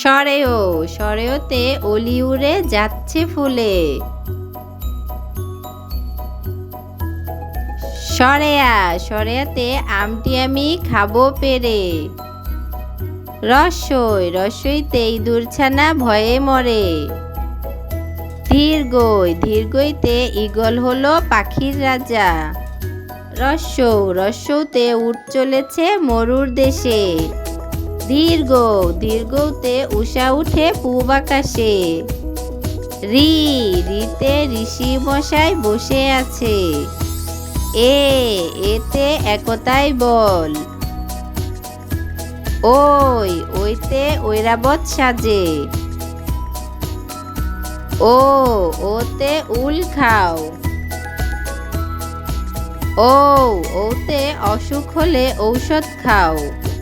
সরেও, সরেওতে অলি উড়ে যাচ্ছে ফুলে। সরেয়া, সরেয়াতে আমটি আমি খাবো পেরে। রস্যই, রস্যইতে ইঁদুরছানা ভয়ে মরে। দীর্ঘই, দীর্ঘইতে ঈগল হলো পাখির রাজা। রস্যৌ, রস্যৌতে উট চলেছে মরুর দেশে। দীর্ঘ, দীর্ঘতে উষা উঠে পূব আকাশে। রি, রিতে ঋষি মশাই বসে আছে। এতে একতাই বল। ওই, ওইতে ঐরাবত সাজে। ওতে উল খাও। ওতে অসুখ হলে ঔষধ খাও।